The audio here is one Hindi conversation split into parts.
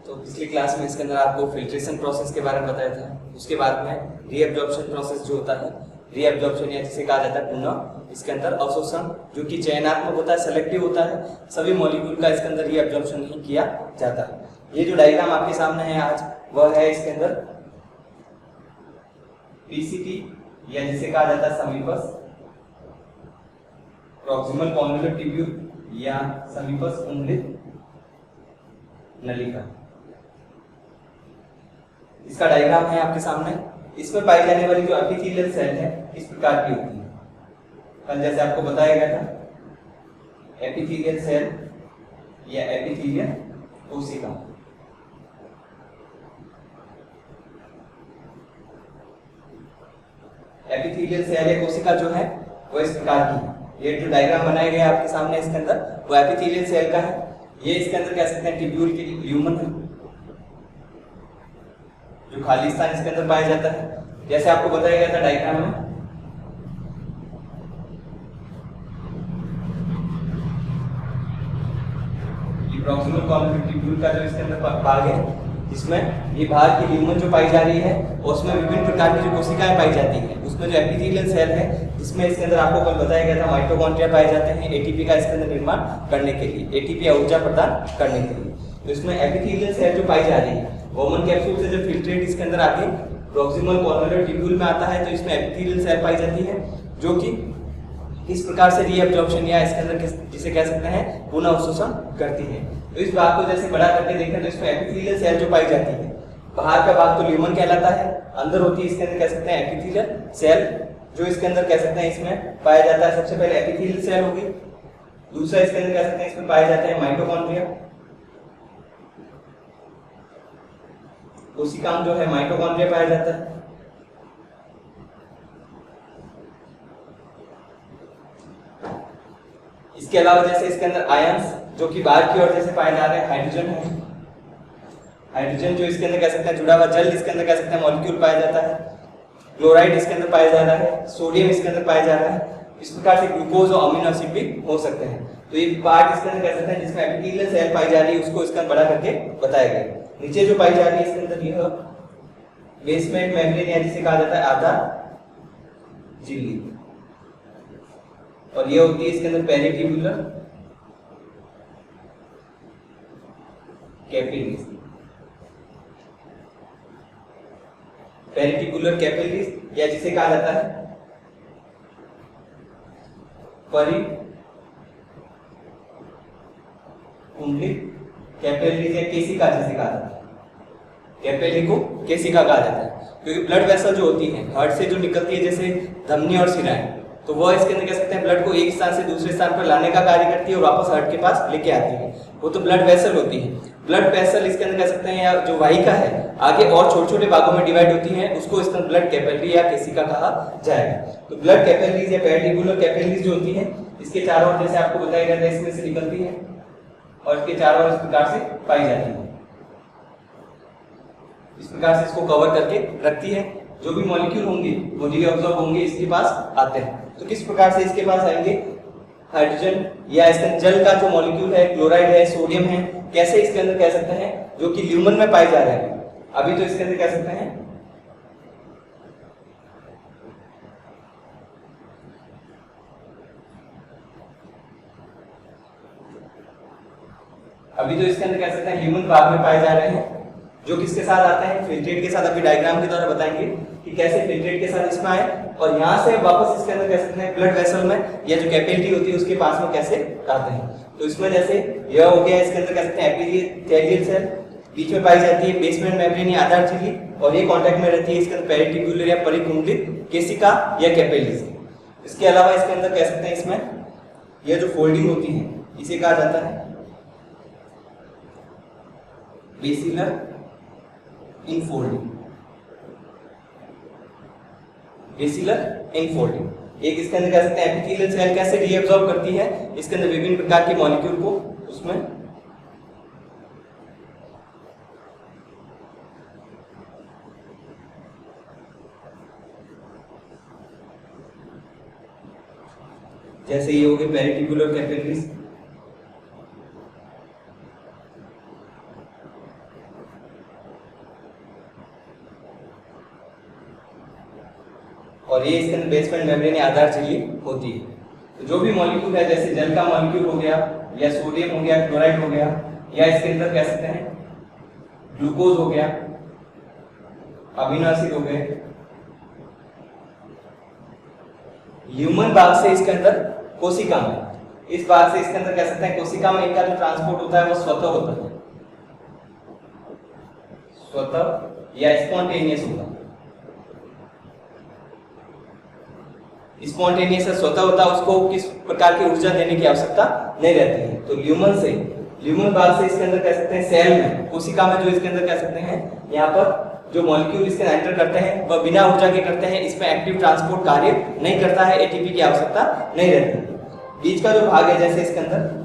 तो पिछली क्लास में इसके अंदर आपको फिल्ट्रेशन प्रोसेस के बारे में बताया था। उसके बाद में रीअब्जॉर्प्शन प्रोसेस जो होता है, रीअब्जॉर्प्शन या जिसे कहा जाता है पुनः इसके अंदर अवशोषण, जो कि चयनात्मक होता है, सेलेक्टिव होता है, सभी मॉलिक्यूल का इसके अंदर रीअब्जॉर्प्शन नहीं किया जाता है। ये जो डायग्राम आपके सामने है आज, वह है इसके अंदर पीसीटी या जिसे कहा जाता है समीपस्थ प्रॉक्सिमल कॉन्वोल्यूट ट्यूब्यूल या समीपस्थ कुंडलित नलिका। इसका डायग्राम है आपके सामने। इसमें पाई जाने वाली जो एपिथेलियल सेल है इस प्रकार की होती है। कल जैसे आपको बताया गया था, एपिथेलियल सेल या एपिथेलियल कोशिका। एपिथेलियल सेल या कोशिका जो है वो इस प्रकार की है। ये जो डायग्राम बनाया गया है आपके सामने इसके अंदर, वो एपिथेलियल सेल का है। ये इसके अंदर कह सकते हैं ट्यूब्यूल के ल्यूमन है, जो खाली स्थान इसके अंदर पाया जाता है। जैसे आपको बताया गया था डायग्राम में, ये प्रॉक्सिमल कॉन्वोल्यूट ट्यूब्यूल का जो इसके अंदर भाग है, इसमें ये बाहर की ल्यूमन जो पाई जा रही है, उसमें विभिन्न प्रकार की जो कोशिकाएं पाई जाती हैं। उसमें जो एपिथेलियल सेल है, इसमें इसके अंदर आपको कल बताया गया था माइटोकॉन्ड्रिया पाए जाते हैं एटीपी का इसके अंदर निर्माण करने के लिए, एटीपी या ऊर्जा प्रदान करने के लिए। तो इसमें एपिथेलियल सेल जो पाई जा रही है, वोमन कैप्सूल से जो फिल्ट्रेट इसके अंदर आके प्रॉक्सिमल कॉन्वोल्यूट ट्यूब्यूल में आता है, तो इसमें एपिथेलियल सेल पाई जाती है, जो कि इस प्रकार से रीअब्जॉर्प्शन या इसके अंदर जिसे कह सकते हैं पुनः अवशोषण करती है। तो इस भाग को जैसे बड़ा करके देखें तो इसमें एपिथेलियल सेल जो पाई जाती है, बाहर का भाग तो ल्यूमन कहलाता है, अंदर होती है इसके अंदर कह सकते हैं एपिथेलियल सेल, जो इसके अंदर कह सकते हैं इसमें पाया जाता है। सबसे पहले एपिथेलियल सेल होगी, दूसरा इसके अंदर कह सकते हैं इसमें पाया जाता है माइटोकॉन्ड्रिया। कोशिकांग जो है माइटोकॉन्ड्रिया पाया जाता है। इसके अलावा जैसे इसके अंदर आयंस जो कि बाहर की ओर जैसे पाए जा रहे हैं, हाइड्रोजन है, हाइड्रोजन जो इसके अंदर कह सकते हैं जुड़ा हुआ जल इसके अंदर कह सकते हैं मॉलिक्यूल पाया जाता है, क्लोराइड इसके अंदर पाया जा रहा है, सोडियम इसके अंदर पाया जा रहा है। इस प्रकार से ग्लूकोज और अमीनो एसिड भी हो सकते हैं। तो ये पार्ट इसके अंदर कह सकते हैं जिसमें एपिथेलियल सेल पाई जा रही है, उसको इसके अंदर बड़ा करके बताया गया। नीचे जो पाई जा रही है इसके अंदर यह बेसमेंट मेम्ब्रेन या जिसे कहा जाता है आधार झिल्ली, और ये होती है इसके अंदर पेरिट्यूबुलर कैपिलरीज। पेरिट्यूबुलर कैपिलरीज या जिसे कहा जाता है परिकुंडलित कैपिलरीज या केशिका जिसे कहा जाता है। कैपिलरी को केशिका कहा जाता है क्योंकि ब्लड वेसल जो होती है हार्ट से जो निकलती है, जैसे धमनी और शिराएं, तो वह इसके अंदर कह सकते हैं ब्लड को एक स्थान से दूसरे स्थान पर लाने का कार्य करती है और वापस हार्ट के पास लेके आती है। वो तो ब्लड वेसल होती है। ब्लड वेसल इसके अंदर कह सकते हैं या जो वाहिका है आगे और छोटे छोटे भागों में डिवाइड होती है, उसको इसका ब्लड कैपिलरी या केशिका कहा जाएगा। तो ब्लड कैपिलरीज या पेरिट्यूबुलर कैपिलरीज जो होती है, इसके चारों ओर जैसे आपको बताया गया था इसमें से निकलती है और इसके चारों ओर इस प्रकार से पाई जाती है। इस प्रकार से इसको कवर करके रखती है। जो भी मॉलिक्यूल होंगे वो रीअब्सॉर्ब होंगे, इसके पास आते हैं। तो किस प्रकार से इसके पास आएंगे, हाइड्रोजन या इसके जल का जो मॉलिक्यूल है, क्लोराइड है, सोडियम है, कैसे इसके अंदर कह सकते हैं जो कि ल्यूमन में पाए जा रहे हैं। अभी तो इसके अंदर कह सकते हैं ह्यूमन भाग में पाए जा रहे हैं, जो किसके साथ आते हैं, फिल्ट्रेट के साथ। अभी डायग्राम के द्वारा बताएंगे कि कैसे फिल्ट्रेट के साथ इसमें आए और यहाँ से वापस इसके अंदर कह सकते हैं ब्लड वेसल में या जो कैपिलरी होती है उसके पास में कैसे आते हैं। तो इसमें जैसे यह हो गया, इसके अंदर कह सकते हैं एपिथेलियल सेल बीच में पाई जाती है, बेसमेंट मेम्ब्रेन या आधार झिल्ली, और ये कांटेक्ट में रहती है इसके अंदर पेरिट्यूबुलर या परिकुंडलित केशिका या कैपिलरीज। इसके अलावा इसके अंदर कह सकते हैं इसमें यह जो फोल्डिंग होती है इसे कहा जाता है बेसिलर इनफोल्डिंग। बेसिलर इनफोल्डिंग एक इसके अंदर कह सकते हैं एपिथेलियल सेल कैसे रीअब्सॉर्ब करती है इसके अंदर विभिन्न प्रकार के मॉलिक्यूल को, उसमें जैसे ये हो गए पेरिट्यूबुलर कैपिलरीज, और ये इसके अंदर बेसमेंट मेम्ब्रेन या आधार झिल्ली होती है। तो जो भी मॉलिक्यूल है, जैसे जल का मॉलिक्यूल हो गया या सोडियम हो गया, क्लोराइड हो गया, या इसके अंदर कह सकते हैं ग्लूकोज हो गया, अमीनो एसिड हो गए, ल्यूमन भाग से इसके अंदर कोशिका में, इस भाग से इसके अंदर कह सकते हैं कोशिका में इनका जो ट्रांसपोर्ट होता है वो स्वतः होता है, स्वतः या स्पॉन्टेनियस होगा। स्पॉन्टेनियस या स्वतः होता है, उसको किस प्रकार की ऊर्जा देने की आवश्यकता नहीं रहती है। तो ल्यूमन भाग से इसके अंदर कह सकते हैं सेल में, कोशिका में जो इसके अंदर कह सकते हैं यहाँ पर जो मॉलिक्यूल इसके एंटर करते हैं वह बिना ऊर्जा के करते हैं, इसमें एक्टिव ट्रांसपोर्ट कार्य नहीं करता है, एटीपी की आवश्यकता नहीं रहती। बीच का जो भाग है जैसे इसके अंदर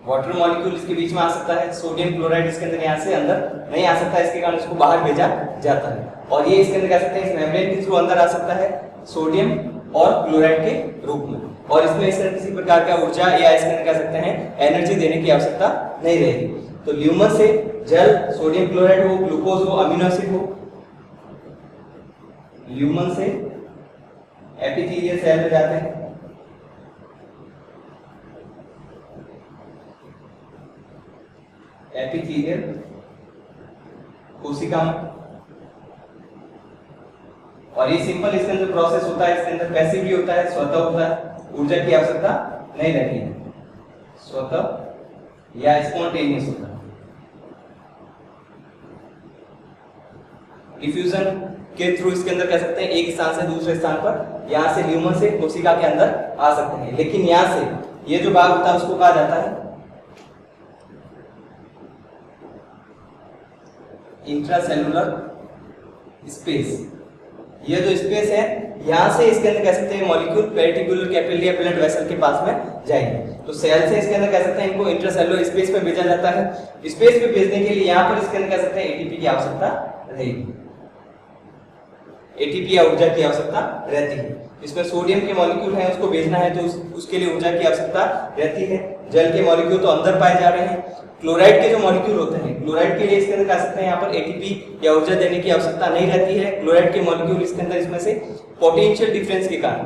वाटर मॉलिक्यूल इसके बीच में आ सकता है, सोडियम क्लोराइड इसके अंदर यहाँ से अंदर नहीं आ सकता, इसके कारण इसको बाहर भेजा जाता है। और ये इसके अंदर कह सकते हैं इस मेम्ब्रेन के थ्रू अंदर आ सकता है सोडियम और क्लोराइड के रूप में, और इसमें इस तरह किसी प्रकार का ऊर्जा या इसके अंदर कह सकते हैं एनर्जी देने की आवश्यकता नहीं रहेगी। तो ल्यूमन से जल, सोडियम क्लोराइड हो, ग्लूकोज हो, अमीनो एसिड हो, ल्यूमन से एपिथेलियल सेल में जाते हैं, एपिथेलियल कोशिका में, और ये सिंपल इसके अंदर प्रोसेस होता है, इसके अंदर पैसिवली होता है, स्वतः होता है, ऊर्जा की आवश्यकता नहीं रहती है, स्वतः या स्पॉन्टेनियस होता है। डिफ्यूजन के थ्रू इसके अंदर कह सकते हैं एक स्थान से दूसरे स्थान पर, यहां से ल्यूमन से कोशिका के अंदर आ सकते हैं, लेकिन यहां से ये जो भाग होता है उसको कहा जाता है इंट्रासेलुलर स्पेस। ये जो स्पेस है यहां से इसके अंदर कह सकते हैं मॉलिक्यूल पेरिटिकुलर कैपिलरी या ब्लड वेसल के पास में जाएंगे। तो सेल से इसके अंदर कह सकते हैं इनको इंट्रासेलुलर स्पेस में भेजा जाता है। स्पेस में भेजने के लिए यहां पर इसके अंदर कह सकते हैं एटीपी की आवश्यकता रहेगी, एटीपी या ऊर्जा की आवश्यकता रहती है। इसमें सोडियम के मॉलिक्यूल हैं, उसको भेजना है तो उसके लिए ऊर्जा की आवश्यकता रहती है। जल के मॉलिक्यूल तो अंदर पाए जा रहे हैं। क्लोराइड के जो मॉलिक्यूल होते हैं, क्लोराइड के लिए इसके अंदर कह सकते हैं यहाँ पर एटीपी या ऊर्जा देने की आवश्यकता नहीं रहती है। क्लोराइड के मॉलिक्यूल इसके अंदर इसमें से पोटेंशियल डिफरेंस के कारण,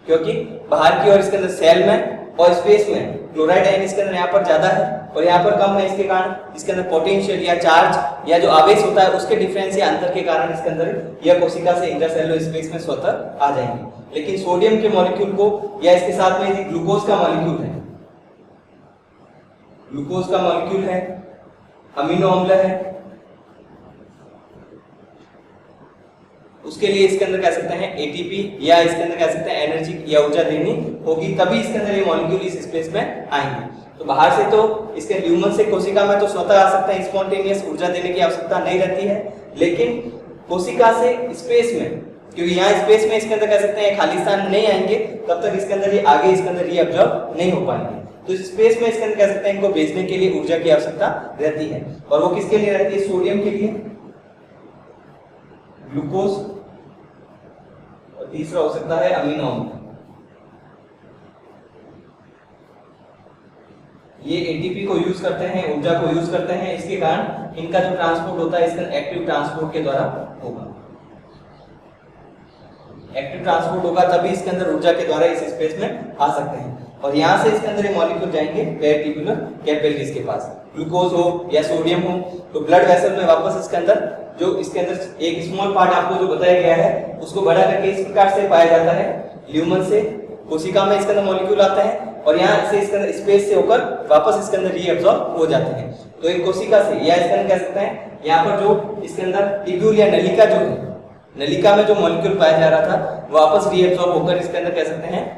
क्योंकि बाहर की ओर इसके अंदर सेल में और स्पेस में क्लोराइड आयन इसके अंदर यहाँ पर ज्यादा है और यहाँ पर कम है, इसके कारण इसके अंदर पोटेंशियल या चार्ज या जो आवेश होता है उसके डिफरेंस या अंतर के कारण इसके अंदर यह कोशिका से इंट्रासेलुलर स्पेस में स्वतः आ जाएंगे। लेकिन सोडियम के मॉलिक्यूल को या इसके साथ में यदि ग्लूकोज का मॉलिक्यूल है, ग्लूकोज का मॉलिक्यूल है, अमीनो अम्ल है, उसके लिए इसके अंदर कह सकते हैं एटीपी या इसके अंदर कह सकते हैं एनर्जी या ऊर्जा देनी होगी, तभी इसके अंदर ये मॉलिक्यूल इस स्पेस में आएंगे। तो बाहर से तो इसके ल्यूमन से कोशिका में तो स्वतः आ सकते हैं, स्पॉन्टेनियस ऊर्जा देने की आवश्यकता नहीं रहती है। लेकिन कोशिका से स्पेस में, क्योंकि यहाँ स्पेस में इसके अंदर कह सकते हैं खाली स्थान नहीं आएंगे, तब तक इसके अंदर ये आगे इसके अंदर रीअब्जॉर्ब नहीं हो पाएंगे। तो इस स्पेस में इसके अंदर कह सकते हैं इनको भेजने के लिए ऊर्जा की आवश्यकता रहती है, और वो किसके लिए रहती है? सोडियम के लिए, ग्लूकोज, और तीसरा हो सकता है अमीनो अम्ल। ये एटीपी को यूज करते हैं, ऊर्जा को यूज करते हैं, इसके कारण इनका जो ट्रांसपोर्ट होता है इसका एक्टिव ट्रांसपोर्ट के द्वारा होगा। एक्टिव ट्रांसपोर्ट होगा तभी इसके अंदर ऊर्जा के द्वारा इस स्पेस में आ सकते हैं, और यहां से इसके अंदर ये मॉलिक्यूल जाएंगे पेरिटिकुलर कैपिलरीज के पास। ग्लूकोज हो या सोडियम हो तो ब्लड वेसल में वापस इसके अंदर जो इसके अंदर एक स्मॉल पार्ट आपको जो बताया गया है उसको बड़ा करके इस प्रकार से पाया जाता है। ल्यूमन से कोशिका में इसके अंदर मॉलिक्यूल आता है और यहाँ से इसके अंदर स्पेस से होकर वापस इसके अंदर रीअब्सॉर्ब हो जाते हैं। तो एक कोशिका से या इसके अंदर कह सकते हैं यहाँ पर जो इसके अंदर ट्यूब्यूल या नलिका जो है, नलिका में जो मॉलिक्यूल पाया जा रहा था वापस रीअब्सॉर्ब होकर इसके अंदर कह सकते हैं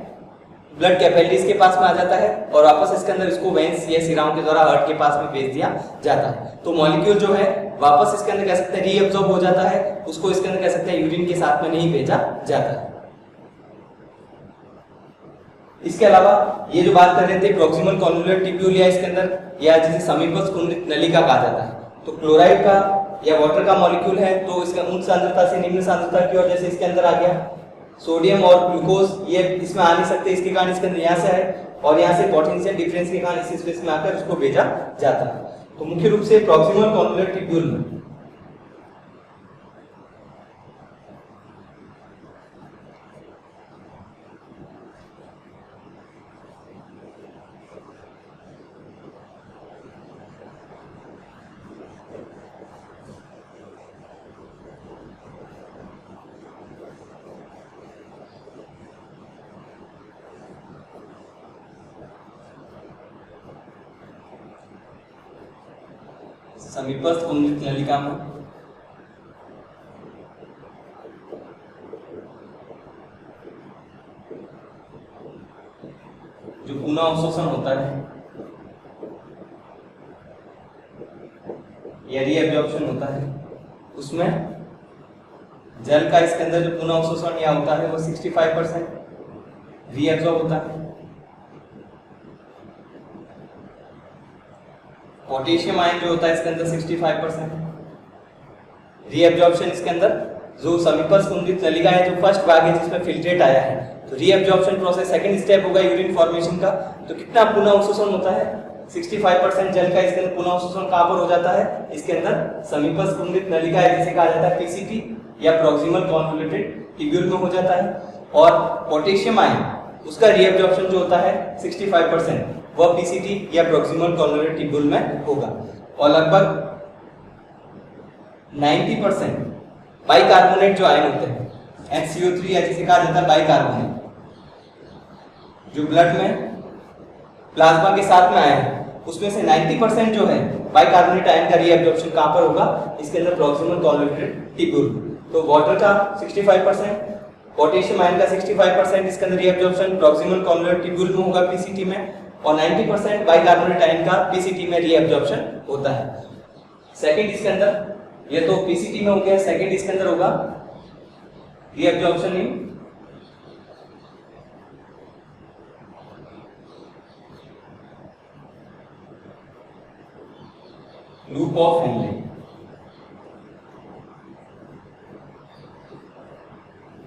ब्लड कैपिलरीज के पास में आ जाता है और वापस इसके अंदर इसको वेंस या सिराओं के द्वारा हार्ट के पास में भेज दिया जाता है। तो मॉलिक्यूल जो है वापस इसके अंदर कह सकते हैं रीअब्सॉर्ब हो जाता है, उसको इसके अंदर कह सकते हैं यूरिन के साथ में नहीं भेजा जाता है। इसके अलावा ये जो बात कर रहे थे प्रॉक्सिमल कॉन्वोल्यूट ट्यूब्यूल या इसके अंदर या जिसे समीपस्थ कुंडलित नलिका कहा जाता है, तो क्लोराइड का या वाटर का मॉलिक्यूल है तो इसका उच्च सांद्रता से निम्न सांद्रता की ओर जैसे इसके अंदर आ गया। सोडियम और ग्लूकोज ये इसमें आ नहीं सकते, इसके कारण इसके अंदर यहाँ से है और यहाँ से पोटेंशियल डिफरेंस के कारण इस स्पेस में आकर उसको भेजा जाता है। तो मुख्य रूप से प्रॉक्सिमल कॉन्वोल्यूट ट्यूब्यूल में समीपस्थ कुंडलित नलिका में जो पुनः अवशोषण होता है या रीअब्जॉर्प्शन होता है, उसमें जल का इसके अंदर जो पुनः अवशोषण या होता है वो 65% रीअब्जॉर्ब होता है। पोटेशियम आयन जो होता है इसके अंदर 65%। रीअब्जॉर्प्शन इसके अंदर जो समीपस्थ कुंडलित नलिका है जो फर्स्ट भाग है जिसमें फिल्ट्रेट आया है, तो रीअब्जॉर्प्शन प्रोसेस सेकंड स्टेप होगा यूरिन फॉर्मेशन का। तो कितना पुनः अवशोषण होता है? 65% जल का इसके अंदर पुनः अवशोषण कहां पर हो जाता है? इसके अंदर समीपस्थ कुंडलित नलिका है जिसे कहा जाता है पीसीटी या प्रॉक्सिमल कॉन्वोल्यूटेड ट्यूब्यूल में हो जाता है। और पोटेशियम आयन उसका रीअब्जॉर्प्शन जो होता है 65% वह पीसीटी या प्रॉक्सिमल कॉन्वोल्यूटेड ट्यूब्यूल में होगा। और लगभग 90% बाइकार्बोनेट जो आयन होते हैं HCO3 या जिसे कहा जाता है बाइकार्बोनेट, जो ब्लड में प्लाज्मा के साथ में आए हैं उसमें से 90% जो है बाइकार्बोनेट आयन का रीअब्जॉर्प्शन कहां पर होगा? इसके अंदर प्रॉक्सिमल कॉन्वोल्यूटेड ट्यूब्यूल। तो वाटर का 65%, पोटेशियम आयन का 65% इसके अंदर रीअब्जॉर्प्शन प्रॉक्सिमल कॉन्वोल्यूटेड ट्यूब्यूल में होगा पीसीटी में, और 90% बाइकार्बोनेट आयन का पीसीटी में रीअब्जॉर्प्शन होता है। सेकंड इसके अंदर ये तो पीसीटी में हो गया, सेकंड इसके अंदर होगा reabsorption in loop of Henle.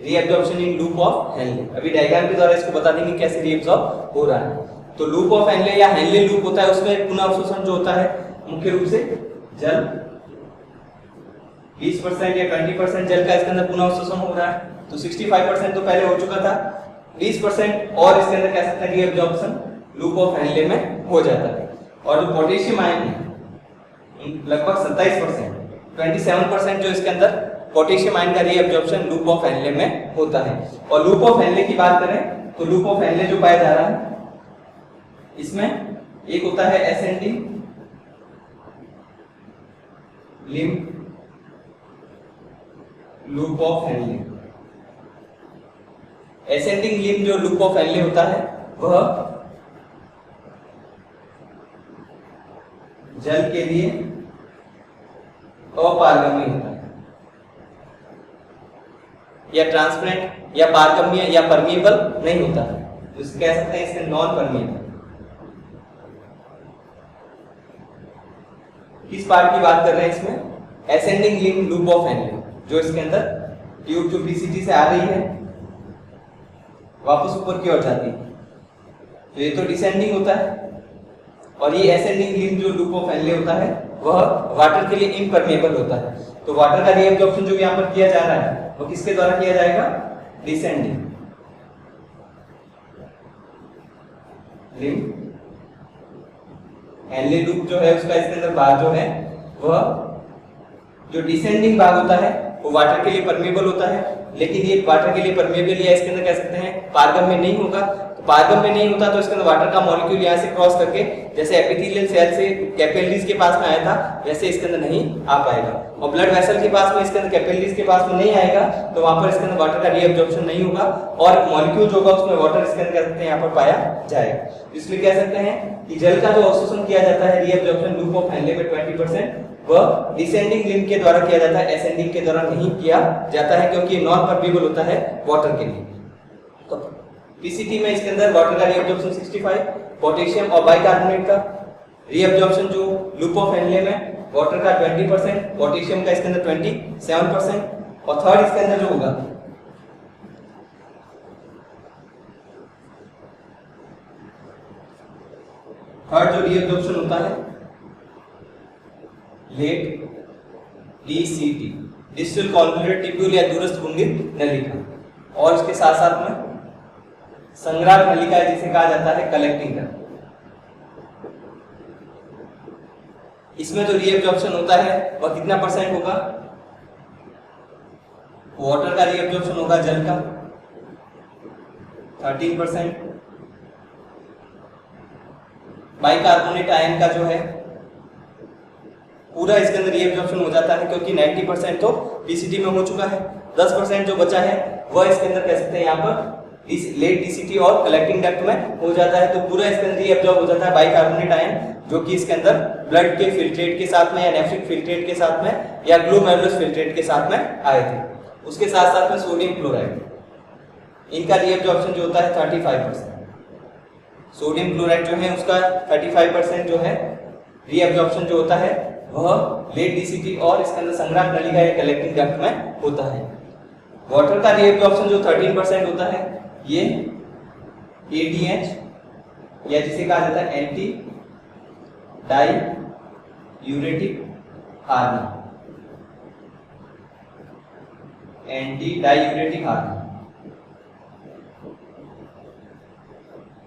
Reabsorption in loop of Henle, अभी डायग्राम के द्वारा इसको बता देंगे कैसे रीअब्जॉर्ब हो रहा है। तो लूप ऑफ हेनले या हेनले लूप होता है, उसमें पुनः अवशोषण जो होता है मुख्य रूप से जल 20% या 20% जल का इसके अंदर पुनः अवशोषण हो रहा है। तो 65% तो पहले हो चुका था, 20% और इसके अंदर कह सकते हैं रीअब्जॉर्प्शन लूप ऑफ हेनले में हो जाता है। और जो पोटेशियम आयन है लगभग 27%, 27% जो इसके अंदर पोटेशियम आयन का रीअब्जॉर्प्शन लूप ऑफ हेनले में होता है। और लूप ऑफ हेनले की बात करें तो लूप ऑफ हेनले जो पाया जा रहा है इसमें एक होता है ascending limb loop of Henle. Ascending limb जो लूप ऑफ हेनले होता है वह जल के लिए अपारगम्य होता है, या ट्रांसपेरेंट या पारगम्य या परमिएबल नहीं होता है, जिसे कह सकते हैं इसके नॉन परमिएबल। किस पार्ट की बात कर रहे हैं इसमें? Ascending limb loop of Henle, जो इसके अंदर ट्यूब जो पीसीटी से आ रही है वापस ऊपर की ओर जाती है, तो ये तो डिसेंडिंग होता है। और ये एसेंडिंग लिम्ब जो लूप ऑफ हेनले होता है वह वाटर के लिए इम्परमेबल होता है। तो वाटर का रीअब्जॉर्प्शन जो यहाँ पर किया जा रहा है वो किसके द्वारा किया जाएगा? डिसेंडिंग लिम्ब हेनले लूप जो है उसका इसके अंदर भाग जो है वह जो डिसेंडिंग भाग होता है वो वाटर के लिए परमेबल होता है, लेकिन ये वाटर के लिए परमेबल या इसके अंदर कह सकते हैं पारगम्य नहीं होगा। तो पारगम्य नहीं होता तो इसके अंदर वाटर का मॉलिक्यूल यहाँ से क्रॉस करके जैसे एपिथेलियल सेल से कैपिलरीज के पास में आया था वैसे इसके अंदर नहीं आ पाएगा, और ब्लड वेसल के पास में इसके अंदर कैपिलरीज के पास में नहीं आएगा तो वहां पर इसके अंदर वाटर का रीअब्जॉर्प्शन नहीं होगा, और मॉलिक्यूल जो होगा उसमें वाटर इसके अंदर कह सकते हैं यहाँ पर पाया जाएगा। इसलिए कह सकते हैं कि जल का जो अवशोषण किया जाता है रीअब्जॉर्प्शन लूप ऑफ हेनले में 20% वह डिसेंडिंग लिम्ब के द्वारा किया जाता है, एसेंडिंग के द्वारा नहीं किया जाता है, क्योंकि नॉन परमेबल होता है वाटर के लिए। तो पीसीटी में इसके अंदर वाटर का रीअब्जॉर्प्शन 65, पोटेशियम और बाइकार्बोनेट का रीअब्जॉर्प्शन जो लूप ऑफ हेनले में वाटर का 20%, पोटेशियम का इसके अंदर 27%, और थर्ड इसके अंदर जो होगा थर्ड जो रीअब्जॉर्प्शन होता है late DCT, distal convoluted tubule या दूरस्थ कुंडित नलिका, और इसके साथ साथ में संग्राहक नलिका जिसे कहा जाता है कलेक्टिंग डक्ट। इसमें जो रीएब्जॉर्प्शन होता है वह कितना % होगा? वाटर का रीएब्जॉर्प्शन होगा जल का 13%, बाइकार्बोनेट आयन का जो है पूरा इसके अंदर रीएब्जॉर्प्शन हो जाता है, क्योंकि 90% तो DCT में हो चुका है। 10% जो बचा है वह इसके अंदर कह सकते हैं यहाँ पर लेट DCT और कलेक्टिंग डक्ट में हो जाता है, तो पूरा इसके अंदर रीएब्जॉर्ब हो जाता है बाइकार्बोनेट आयन, जो कि इसके अंदर ब्लड के फिल्ट्रेट के साथ में या नेफ्रिक फिल्ट्रेट के साथ में या ग्लोमेरुलस फिल्ट्रेट के साथ में आए थे। उसके साथ साथ में सोडियम क्लोराइड, इनका रीएब्जॉर्प्शन जो होता है 35%। सोडियम क्लोराइड जो है उसका 35% जो है रीएब्जॉर्प्शन जो होता है वह लेट DCT और इसके अंदर संग्राहक नलिका या कलेक्टिंग डक्ट में होता है। वाटर का रीएब्जॉर्प्शन जो 13% होता है ये ADH या जिसे कहा जाता है anti diuretic hormone, anti diuretic hormone.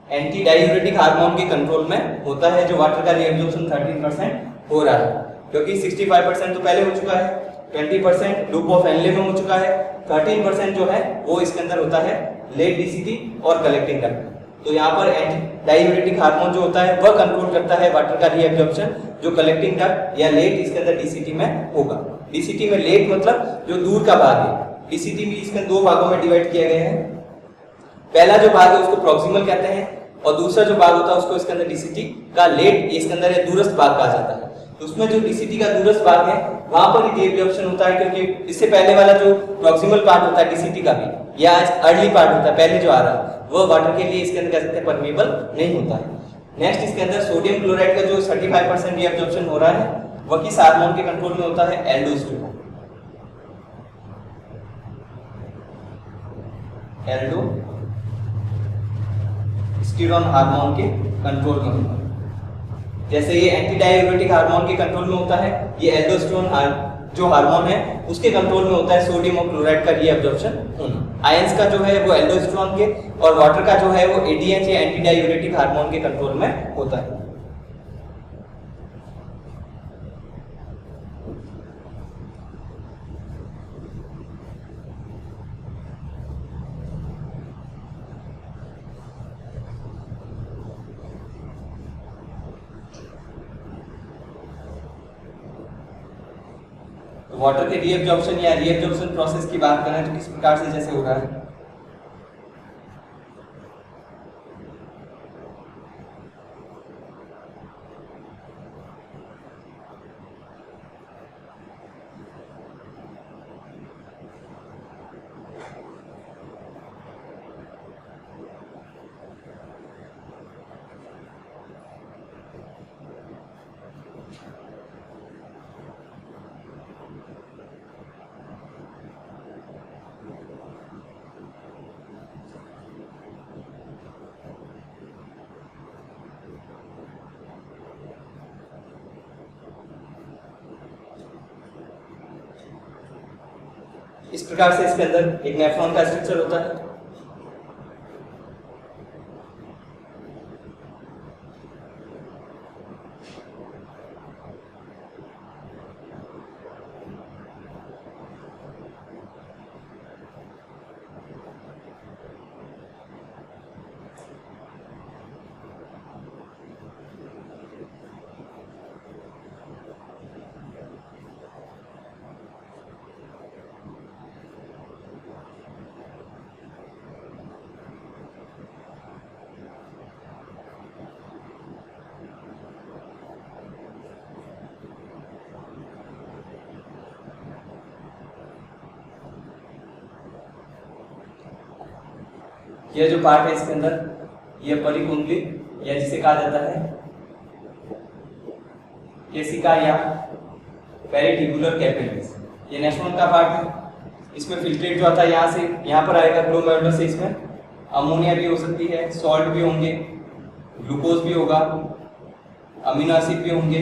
Anti diuretic hormone के कंट्रोल में होता है जो वाटर का रीएब्जॉर्प्शन 13% हो रहा है, क्योंकि 65% तो पहले हो चुका है, 20% लूप ऑफ एनले में हो चुका है, 13% जो है वो इसके अंदर होता है लेट DCT और कलेक्टिंग डक्ट। तो यहाँ पर एंटी डाईयूरेटिक हार्मोन जो होता है वह कंट्रोल करता है वाटर का रीएब्जॉर्प्शन, जो कलेक्टिंग डक्ट या लेट इसके अंदर DCT में होगा। DCT में लेट मतलब जो दूर का भाग है, DCT भी इसके दो भागों में डिवाइड किया गया है। पहला जो भाग है उसको प्रॉक्सिमल कहते हैं, और दूसरा जो भाग होता है उसको इसके अंदर DCT का लेट इसके अंदर दूरस्थ भाग कहा जाता है। तो उसमें जो DCT का दूरस्थ भाग है वहां पर ही रीएब्जॉर्प्शन होता है, क्योंकि इससे पहले वाला जो प्रॉक्सिमल पार्ट होता है DCT का भी या अर्ली पार्ट होता है पहले जो आ रहा वह वाटर के लिए इसके अंदर कह सकते हैं परमेबल नहीं होता है। नेक्स्ट इसके अंदर सोडियम क्लोराइड का जो 35% रीएब्जॉर्प्शन हो रहा है वह किस हार्मोन के कंट्रोल में होता है? एल्डोस्टेरोन। एल्डोस्टेरोन हार्मोन के कंट्रोल में होता है। जैसे ये एंटी डाईयूरेटिक हार्मोन के कंट्रोल में होता है, ये एल्डोस्टेरोन जो हार्मोन है उसके कंट्रोल में होता है सोडियम और क्लोराइड का रीएब्जॉर्प्शन होना। आयंस का जो है वो एल्डोस्टेरोन के, और वाटर का जो है वो ADH या एंटी डाईयूरेटिक हार्मोन के कंट्रोल में होता है। वाटर के रीएब्जॉर्प्शन या रीएब्जॉर्प्शन प्रोसेस की बात करें तो किस प्रकार से जैसे हो रहा है? इस प्रकार से इसके अंदर एक नेफ्रॉन का स्ट्रक्चर होता है। यह जो पार्ट है इसके अंदर यह परिकुंडली या जिसे कहा जाता है केसिका या पेरिट्यूबुलर कैपिलरीज, ये नेफ्रॉन का पार्ट है। इसमें फिल्ट्रेट जो आता है यहाँ से यहाँ पर आएगा ग्लोमेरुलस से, इसमें अमोनिया भी हो सकती है, सॉल्ट भी होंगे, ग्लूकोज भी होगा, अमीनो एसिड भी होंगे,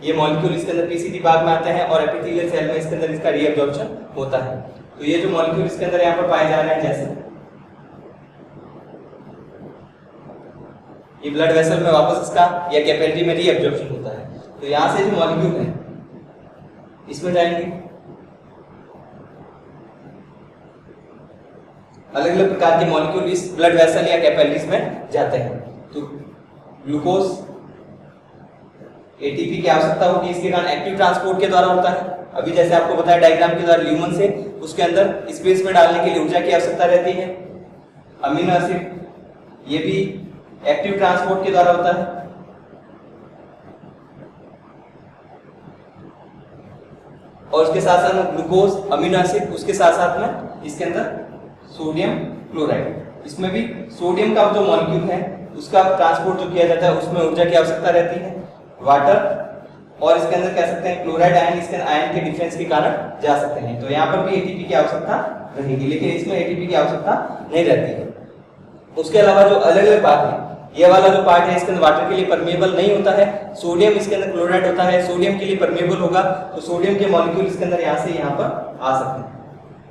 ये मॉलिक्यूल इसके अंदर पीसीटी भाग में आते हैं और एपिथेलियल सेल में इसके अंदर इसका रीअब्जॉर्प्शन होता है। तो ये जो मॉलिक्यूल इसके अंदर यहाँ पर पाए जा रहे हैं, जैसे ये ब्लड वेसल में वापस इसका या कैपिलरी में रीअब्जॉर्प्शन होता है। तो यहाँ से जो मॉलिक्यूल है इसमें जाएंगे, अलग अलग प्रकार के मॉलिक्यूल इस ब्लड वेसल या कैपिलरीज में जाते हैं। तो ग्लूकोज एटीपी की आवश्यकता होगी, इसके कारण एक्टिव ट्रांसपोर्ट के द्वारा होता है। अभी जैसे आपको बताया डायग्राम के द्वारा ल्यूमन से उसके अंदर स्पेस में डालने के लिए ऊर्जा की आवश्यकता रहती है। अमीनो एसिड ये भी एक्टिव ट्रांसपोर्ट के द्वारा होता है। और उसके साथ साथ में ग्लूकोज अमीनो एसिड, उसके साथ साथ में इसके अंदर सोडियम क्लोराइड, इसमें भी सोडियम का जो मॉलिक्यूल है उसका ट्रांसपोर्ट जो किया जाता है उसमें ऊर्जा की आवश्यकता रहती है। वाटर और इसके अंदर कह सकते हैं क्लोराइड आयन, इसके आयन के डिफरेंस के कारण जा सकते हैं। तो यहाँ पर भी एटीपी की आवश्यकता रहेगी, लेकिन इसमें एटीपी की आवश्यकता नहीं रहती है। उसके अलावा जो अलग अलग पार्ट है, ये वाला जो पार्ट है इसके अंदर वाटर के लिए परमेबल नहीं होता है, सोडियम इसके अंदर क्लोराइड होता है, सोडियम के लिए परमेबल होगा। तो सोडियम के मॉलिक्यूल इसके अंदर यहाँ से यहाँ पर आ सकते हैं,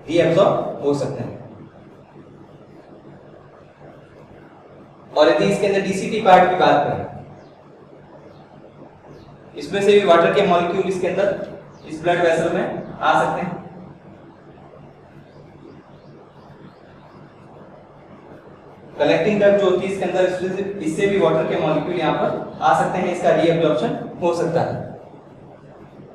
रीअब्सॉर्ब हो सकते हैं। और यदि इसके अंदर डीसीटी पार्ट की बात करें, इसमें से भी वाटर के मॉलिक्यूल इसके अंदर इस ब्लड वेसल में आ सकते हैं। कलेक्टिंग डक्ट जो होती है इसके अंदर, इससे भी वाटर के मॉलिक्यूल यहाँ पर आ सकते हैं, इसका रीअब्जॉर्प्शन हो सकता है।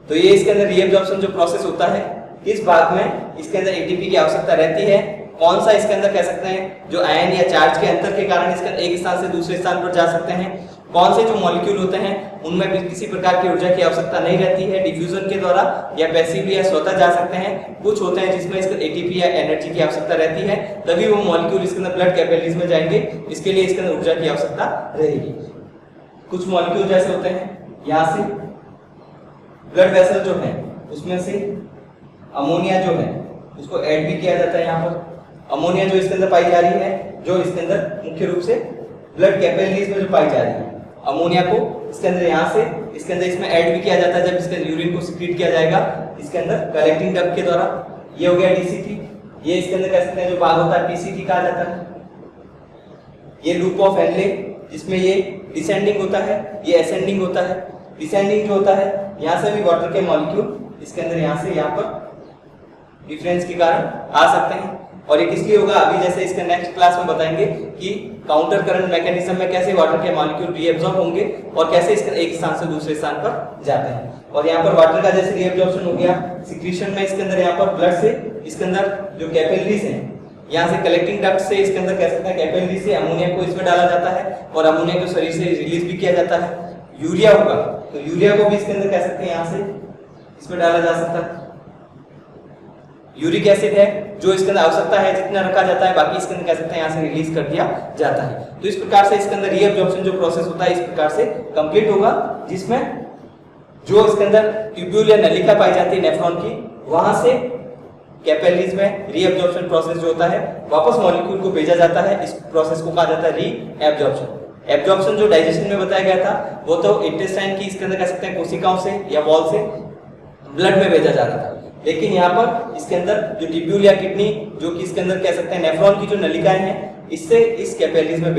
तो ये इसके अंदर रीअब्जॉर्प्शन जो प्रोसेस होता है, किस भाग में इसके अंदर एटीपी की आवश्यकता रहती है, कौन सा इसके अंदर कह सकते हैं जो आयन या चार्ज के अंतर के कारण इसके एक स्थान से दूसरे स्थान पर जा सकते हैं, कौन से जो मॉलिक्यूल होते हैं उनमें भी किसी प्रकार की ऊर्जा की आवश्यकता नहीं रहती है, डिफ्यूजन के द्वारा या पैसिवली या स्वतः जा सकते हैं। कुछ होते हैं जिसमें इसका एटीपी या एनर्जी की आवश्यकता रहती है, तभी वो मॉलिक्यूल इसके अंदर ब्लड कैपिलरीज में जाएंगे, इसके लिए इसके अंदर ऊर्जा की आवश्यकता रहेगी। कुछ मॉलिक्यूल जैसे होते हैं, यहाँ से ब्लड वेसल जो है उसमें से अमोनिया जो है उसको ऐड भी किया जाता है। यहाँ पर अमोनिया जो इसके अंदर पाई जा रही है, जो इसके अंदर मुख्य रूप से ब्लड कैपिलरीज में जो पाई जा रही है, अमोनिया को इसके अंदर यहाँ से इसके अंदर इसमें ऐड भी किया जाता है। जब इसके यूरिन को सिक्रीट किया जाएगा इसके अंदर कलेक्टिंग डक्ट के द्वारा, ये हो गया डीसीटी। ये इसके अंदर कह सकते हैं जो भाग होता है पीसीटी कहा जाता है। ये लूप ऑफ हेनले, जिसमें ये डिसेंडिंग होता है, ये असेंडिंग होता है। डिसेंडिंग जो होता है, यहाँ से भी वाटर के मॉलिक्यूल इसके अंदर यहाँ से यहाँ पर डिफरेंस के कारण आ सकते हैं। और ये किस लिए होगा, अभी जैसे इसके नेक्स्ट क्लास में बताएंगे कि काउंटर करंट मैकेनिज्म में कैसे वाटर के मॉलिक्यूल रीअब्सॉर्ब होंगे और कैसे इसके एक स्थान से दूसरे स्थान पर जाते हैं। और यहाँ पर वाटर का जैसे रीअब्सॉर्प्शन हो गया सिक्रीशन में, इसके अंदर यहाँ पर ब्लड से इसके अंदर जो कैपिलरीज हैं, यहाँ से कलेक्टिंग डक्ट से इसके अंदर कह सकते हैं कैपिलरी से अमोनिया को इसमें डाला जाता है और अमोनिया को शरीर से रिलीज भी किया जाता है। यूरिया होगा तो यूरिया को भी इसके अंदर कह सकते हैं यहाँ से इसमें डाला जा सकता है। यूरिक एसिड है जो इसके अंदर आवश्यकता है जितना रखा जाता है, बाकी इसके अंदर कह सकते हैं यहाँ से रिलीज कर दिया जाता है। तो इस प्रकार से इसके अंदर रीअब्जॉर्प्शन जो प्रोसेस होता है इस प्रकार से कंप्लीट होगा, जिसमें जो इसके अंदर ट्यूब्यूल या नलिका पाई जाती है नेफ्रॉन की, वहां से कैपिलरीज में रीअब्जॉर्प्शन प्रोसेस जो होता है वापस मॉलिक्यूल को भेजा जाता है। इस प्रोसेस को कहा जाता है रीअब्जॉर्प्शन। एब्जॉर्प्शन जो डाइजेशन में बताया गया था वो तो इंटेस्टाइन की इसके अंदर कह सकते हैं कोशिकाओं से या वॉल से ब्लड में भेजा जा रहा था, लेकिन यहाँ पर इसके अंदर जो ट्यूब्यूल या किडनी जो कि इसके अंदर कह सकते हैं नेफ्रॉन की जो नलिकाएं हैं, इससे इस कैपिलरीज में